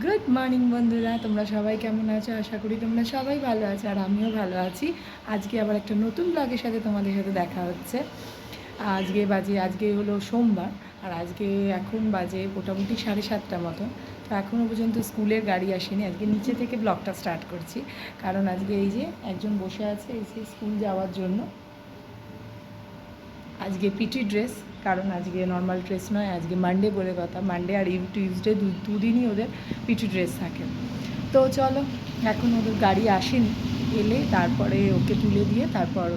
Good morning বন্ধুরা, তোমরা সবাই কেমন আছো? আশা করি তোমরা সবাই ভালো আছো, আর আমিও ভালো আছি। আজকে আবার একটা নতুন ব্লগের সাথে তোমাদের সাথে দেখা হচ্ছে। আজকে হলো সোমবার, আর আজকে এখন বাজে মোটামুটি 7:30 মতো। তো এখনও পর্যন্ত স্কুলের গাড়ি আসেনি। আজকে নিচে থেকে ব্লগটা স্টার্ট করছি, কারণ আজকে এই যে একজন বসে আছে এই যে স্কুল যাওয়ার জন্য। আজকে পিটি ড্রেস, কারণ আজকে নর্মাল ড্রেস নয়, আজকে মানডে বলে কথা। মানডে আর টিউসডে দুদিনই ওদের পিটি ড্রেস থাকে। তো চলো, এখন ওদের গাড়ি আসেনি, এলে তারপরে ওকে তুলে দিয়ে তারপর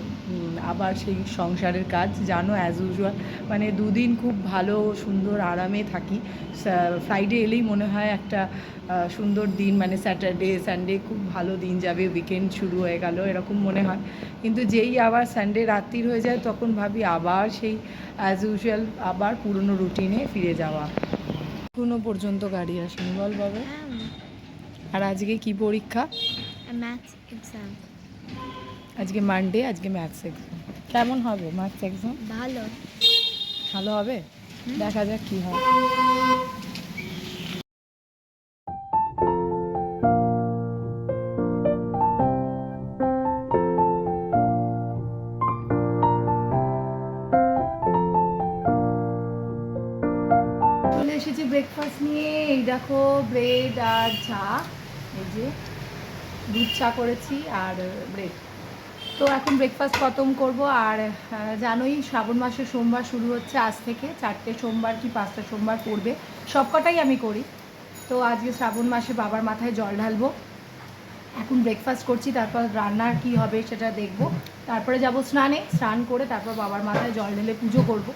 আবার সেই সংসারের কাজ। জানো, অ্যাজ ইউজুয়াল মানে দুদিন খুব ভালো সুন্দর আরামে থাকি। ফ্রাইডে এলেই মনে হয় একটা সুন্দর দিন, মানে স্যাটারডে সানডে খুব ভালো দিন যাবে, উইকেন্ড শুরু হয়ে গেল এরকম মনে হয়। কিন্তু যেই আবার সানডে রাত্রির হয়ে যায় তখন ভাবি আবার সেই অ্যাজ ইউজুয়াল আবার পুরনো রুটিনে ফিরে যাওয়া। এখনো পর্যন্ত গাড়ি আসেনি, বল বাবা। আর আজকে কি পরীক্ষা? Maths exam. আজকে মানডে, আজকে ম্যাথস এক্সাম। কেমন হবে ম্যাথস এক্সাম? ভালো। ভালো হবে, দেখা যাক কি হয়। চলে এসেছি ব্রেকফাস্ট নিয়ে। এই দেখো, ব্রেড আর চা, এই যে দুধ চা করেছি আর ব্রেড। তো এখন ব্রেকফাস্ট খতম করব। আর জানোই শ্রাবণ মাসে সোমবার শুরু হচ্ছে আজ থেকে। 4টে সোমবার কি 5টা সোমবার পড়বে, সবকটাই আমি করি। তো আজকে শ্রাবণ মাসে বাবার মাথায় জল ঢালবো। এখন ব্রেকফাস্ট করছি, তারপর রান্নার কি হবে সেটা দেখব। তারপরে যাব স্নানে, স্নান করে তারপর বাবার মাথায় জল ঢেলে পুজো করব।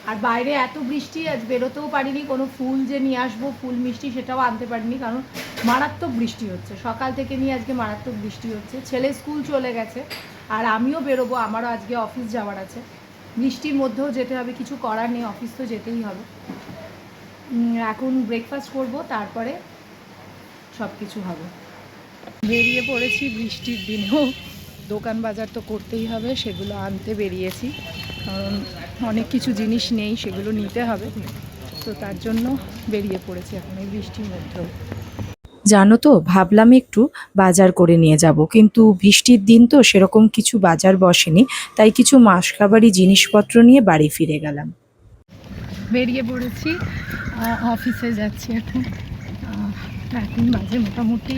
আর বাইরে এত বৃষ্টি, আজ বেরোতেও পারিনি। কোনো ফুল যে নিয়ে আসবো, ফুল মিষ্টি, সেটাও আনতে পারিনি, কারণ মারাত্মক বৃষ্টি হচ্ছে। সকাল থেকে নিয়ে আজকে মারাত্মক বৃষ্টি হচ্ছে। ছেলে স্কুল চলে গেছে, আর আমিও বেরোবো, আমারও আজকে অফিস যাওয়ার আছে। বৃষ্টির মধ্যেও যেতে হবে, কিছু করার নেই, অফিস তো যেতেই হবে। এখন ব্রেকফাস্ট করব, তারপরে সব কিছু হবে। বেরিয়ে পড়েছি বৃষ্টির দিনেও। দোকান বাজার তো করতেই হবে, সেগুলো আনতে বেরিয়েছি, কারণ অনেক কিছু জিনিস নেই, সেগুলো নিতে হবে। তো তার জন্য বেরিয়ে পড়েছি এখন এই বৃষ্টির মধ্যেও। জানো তো, ভাবলাম একটু বাজার করে নিয়ে যাব, কিন্তু বৃষ্টির দিন তো সেরকম কিছু বাজার বসেনি, তাই কিছু মাসকাবারি জিনিসপত্র নিয়ে বাড়ি ফিরে গেলাম। বেরিয়ে পড়েছি, অফিসে যাচ্ছি এখন। এখন বাজে মোটামুটি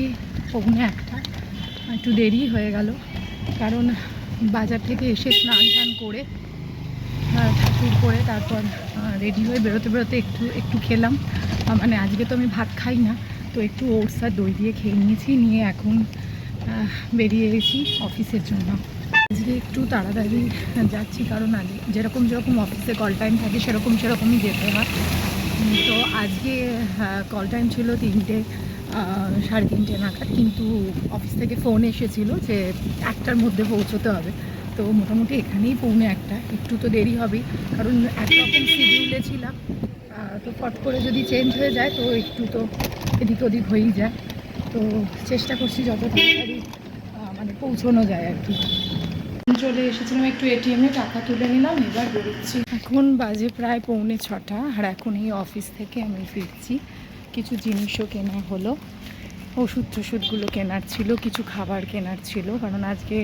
1:45। একটু দেরি হয়ে গেল, কারণ বাজার থেকে এসে স্নান টান করে ঠাকুর করে তারপর রেডি হয়ে বেরোতে বেরোতে একটু খেলাম। মানে আজকে তো আমি ভাত খাই না, তো একটু ওটস আর দই দিয়ে খেয়ে নিয়েছি, নিয়ে এখন বেরিয়ে গেছি অফিসের জন্য। আজকে একটু তাড়াতাড়ি যাচ্ছি, কারণ আজকে যেরকম অফিসে কল টাইম থাকে সেরকমই যেতে হয়। তো আজকে কল টাইম ছিল 3টে, 3:30 নাগাদ, কিন্তু অফিস থেকে ফোন এসেছিলো যে 1টার মধ্যে পৌঁছতে হবে। তো মোটামুটি এখানেই 1:45, একটু তো দেরি হবেই, কারণ একরকম শিডিউলে ছিলাম। তো ফট করে যদি চেঞ্জ হয়ে যায় তো একটু তো এদিক ওদিক হয়েই যায়। তো চেষ্টা করছি যত তাড়াতাড়ি মানে পৌঁছানো যায় আর কি। চলে এসেছিলাম একটু এটিএমে, টাকা তুলে নিলাম, এবার বেরোচ্ছি। এখন বাজে প্রায় 5:45, আর এখন এই অফিস থেকে আমি ফিরছি। কিছু জিনিসও কেনা হলো, ওষুধগুলো কেনার ছিল, কিছু খাবার কেনার ছিল, কারণ আজকে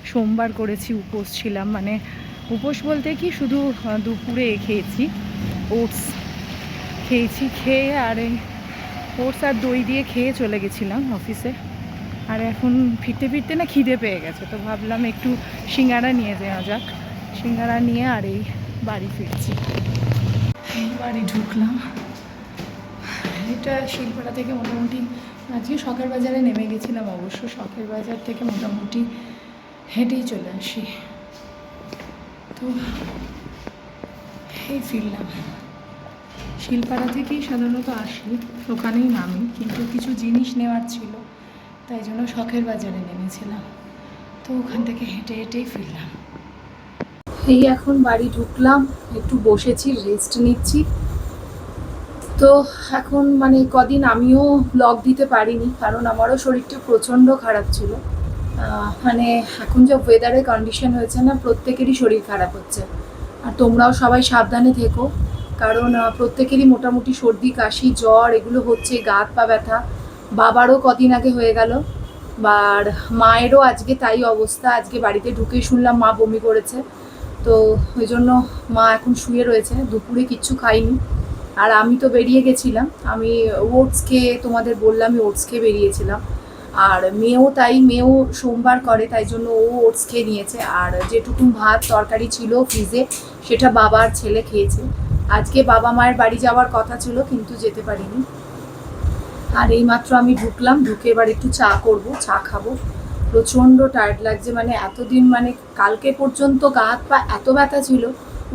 সোমবার করেছি, উপোস ছিলাম। মানে উপোস বলতে কি, শুধু দুপুরে খেয়েছি, ওটস খেয়েছি, খেয়ে আর এই ওটস আর দই দিয়ে খেয়ে চলে গেছিলাম অফিসে। আর এখন ফিরতে ফিরতে না খিদে পেয়ে গেছে, তো ভাবলাম একটু সিঙ্গারা নিয়ে যাওয়া যাক। সিঙ্গারা নিয়ে আর এই বাড়ি ফিরছি। এই বাড়ি ঢুকলাম। এটা শিলপাড়া থেকে মোটামুটি, আজকে শখের বাজারে নেমে গেছিলাম, অবশ্য শখের বাজার থেকে মোটামুটি হেঁটেই চলে আসি। তো এই ফিরলাম। শিলপাড়া থেকেই সাধারণত আসি, ওখানেই নামি, কিন্তু কিছু জিনিস নেওয়ার ছিল, তাই জন্য শখের বাজারে নেমেছিলাম। তো ওখান থেকে হেঁটে হেঁটেই ফিরলাম। এই এখন বাড়ি ঢুকলাম, একটু বসেছি, রেস্ট নিচ্ছি। তো এখন মানে কদিন আমিও ব্লগ দিতে পারিনি, কারণ আমারও শরীরটা প্রচণ্ড খারাপ ছিল। মানে এখন যে ওয়েদারের কন্ডিশন হয়েছে না, প্রত্যেকেরই শরীর খারাপ হচ্ছে। আর তোমরাও সবাই সাবধানে থেকো, কারণ প্রত্যেকেরই মোটামুটি সর্দি কাশি জ্বর এগুলো হচ্ছে, গা হাত পা ব্যথা। বাবারও কদিন আগে হয়ে গেল, আর মায়েরও আজকে তাই অবস্থা। আজকে বাড়িতে ঢুকেই শুনলাম মা বমি করেছে, তো ওই জন্য মা এখন শুয়ে রয়েছে, দুপুরে কিচ্ছু খাইনি। আর আমি তো বেরিয়ে গেছিলাম, আমি ওটস খেয়ে, তোমাদের বললাম ওটস খেয়ে বেরিয়েছিলাম। আর মেয়েও তাই, মেয়েও সোমবার করে, তাই জন্য ও ওটস খেয়ে নিয়েছে। আর যেটুকু ভাত তরকারি ছিল ফ্রিজে সেটা বাবা আর ছেলে খেয়েছে। আজকে বাবা মায়ের বাড়ি যাওয়ার কথা ছিল কিন্তু যেতে পারিনি। আর এইমাত্র আমি ঢুকলাম, ঢুকে এবার একটু চা করব, চা খাবো। প্রচণ্ড টায়ার্ড লাগছে, মানে এতদিন, মানে কালকে পর্যন্ত গা হাত পা এত ব্যথা ছিল,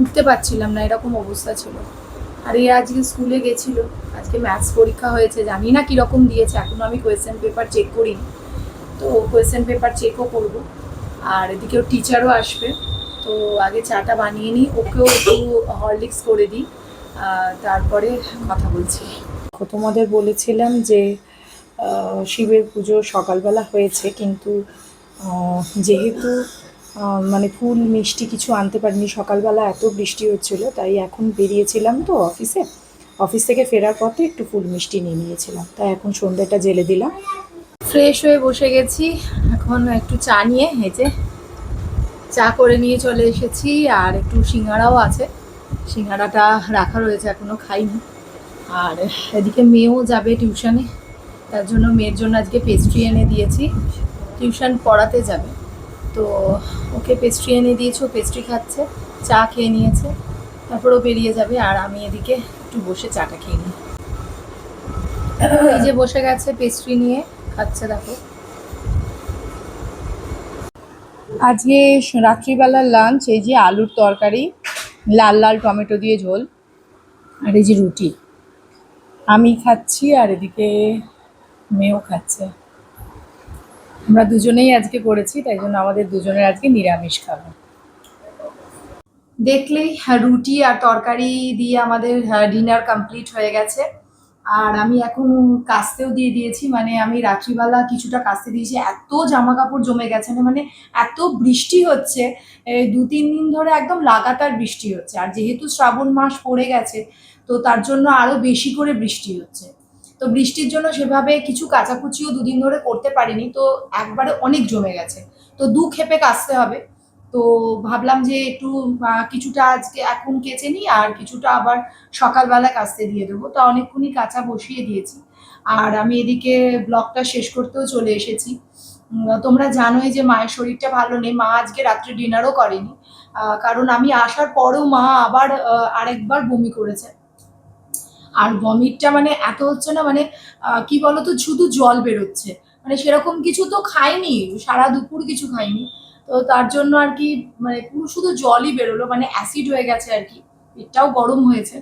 উঠতে পারছিলাম না, এরকম অবস্থা ছিল। আর এ আজকে স্কুলে গেছিল, আজকে ম্যাথস পরীক্ষা হয়েছে, জানি না কীরকম দিয়েছে, এখনও আমি কোয়েশ্চেন পেপার চেক করিনি, তো কোয়েশ্চেন পেপার চেকও করব। আর এদিকেও টিচারও আসবে, তো আগে চাটা বানিয়ে নিই, ওকেও একটু হরলিক্স করে দিই, তারপরে কথা বলছি। তোমাদের বলেছিলাম যে শিবের পুজো সকালবেলা হয়েছে, কিন্তু যেহেতু মানে ফুল মিষ্টি কিছু আনতে পারিনি, সকালবেলা এত বৃষ্টি হচ্ছিল, তাই এখন বেরিয়েছিলাম তো অফিস থেকে ফেরার পথে একটু ফুল মিষ্টি নিয়ে নিয়েছিলাম, তাই এখন সন্ধ্যাটা জেলে দিলাম। ফ্রেশ হয়ে বসে গেছি, এখন একটু চা নিয়ে হেঁচে চা করে নিয়ে চলে এসেছি। আর একটু সিঙ্গাড়াও আছে, সিঙ্গাড়াটা রাখা রয়েছে, এখনও খাইনি। আর এদিকে মেয়েও যাবে টিউশনে, তার জন্য মেয়ের জন্য আজকে পেস্ট্রি এনে দিয়েছি, টিউশন পড়াতে যাবে, তো ওকে পেস্ট্রি এনে দিয়েছি, ও পেস্ট্রি খাচ্ছে, চা খেয়ে নিয়েছে, তারপরেও বেরিয়ে যাবে। আর আমি এদিকে একটু বসে চাটা খেয়ে নিই। এই যে বসে গেছে পেস্ট্রি নিয়ে খাচ্ছে, দেখো। আজকে রাত্রিবেলার লাঞ্চ এই যে আলুর তরকারি, লাল লাল টমেটো দিয়ে ঝোল, আর এই যে রুটি আমি খাচ্ছি, আর এদিকে মেয়েও খাচ্ছে। আমরা দুজনেই আজকে করেছি, তাই জন্য আমাদের দুজনের আজকে নিরামিষ খাবার। দেখলেই রুটি আর তরকারি দিয়ে আমাদের ডিনার কমপ্লিট হয়ে গেছে। আর আমি এখন কাচতেও দিয়ে দিয়েছি, মানে আমি রাত্রিবেলা কিছুটা কাচতে দিয়েছি, এত জামা কাপড় জমে গেছে না, মানে এত বৃষ্টি হচ্ছে, 2-3 দিন ধরে একদম লাগাতার বৃষ্টি হচ্ছে। আর যেহেতু শ্রাবণ মাস পড়ে গেছে, তো তার জন্য আরো বেশি করে বৃষ্টি হচ্ছে। তো বৃষ্টির জন্য সেভাবে কিছু কাচাকুচিও 2 দিন ধরে করতে পারিনি, তো একবারে অনেক জমে গেছে, তো খেপে কাচতে হবে। তো ভাবলাম যে একটু কিছুটা আজকে এখন কেচে নিই, আর কিছুটা আবার সকালবেলা কাচতে দিয়ে দেবো, তো অনেকক্ষণই কাঁচা বসিয়ে দিয়েছি। আর আমি এদিকে ব্লগটা শেষ করতেও চলে এসেছি। তোমরা জানোই যে মায়ের শরীরটা ভালো নেই, মা আজকে রাত্রে ডিনারও করেনি, কারণ আমি আসার পরেও মা আবার আরেকবার বমি করেছে। আর বমিটটা মানে এত হচ্ছে না, মানে কি বলতো, শুধু জল বেরোচ্ছে, মানে সেরকম কিছু তো খাইনি, সারা দুপুর কিছু খাইনি, তো তার জন্য আর কি মানে পুরো শুধু জলই বেরোলো, মানে অ্যাসিড হয়ে গেছে আর কি, পেটটাও গরম হয়েছে।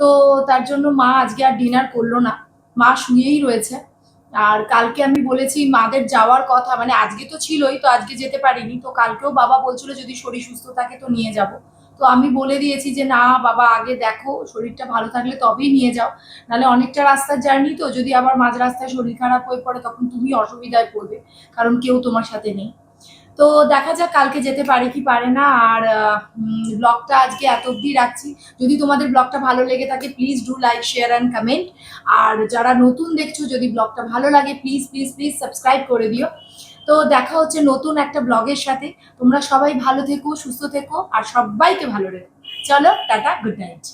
তো তার জন্য মা আজকে আর ডিনার করলো না, মা শুয়েই রয়েছে। আর কালকে আমি বলেছি মাদের যাওয়ার কথা, মানে আজকে তো ছিলই, তো আজকে যেতে পারিনি, তো কালকেও বাবা বলছিল যদি শরীর সুস্থ থাকে তো নিয়ে যাব। তো আমি বলে দিয়েছি যে না বাবা, আগে দেখো শরীরটা ভালো থাকলে তবেই নিয়ে যাও, নাহলে অনেকটা রাস্তার জার্নি, তো যদি আবার মাঝ রাস্তায় শরীর খারাপ হয়ে পড়ে তখন তুমি অসুবিধায় পড়বে, কারণ কেউ তোমার সাথে নেই। তো দেখা যাক কালকে যেতে পারে কি পারে না। আর ব্লগটা আজকে এত অবধি রাখছি। যদি তোমাদের ব্লগটা ভালো লেগে থাকে please do like share and comment. আর যারা নতুন দেখছো, যদি ব্লগটা ভালো লাগে প্লিজ প্লিজ প্লিজ সাবস্ক্রাইব করে দিও। তো দেখা হচ্ছে নতুন একটা ব্লগের সাথে। তোমরা সবাই ভালো থেকো, সুস্থ থেকো, আর সবাইকে ভালো রেখো। চলো টাটা, গুড নাইট।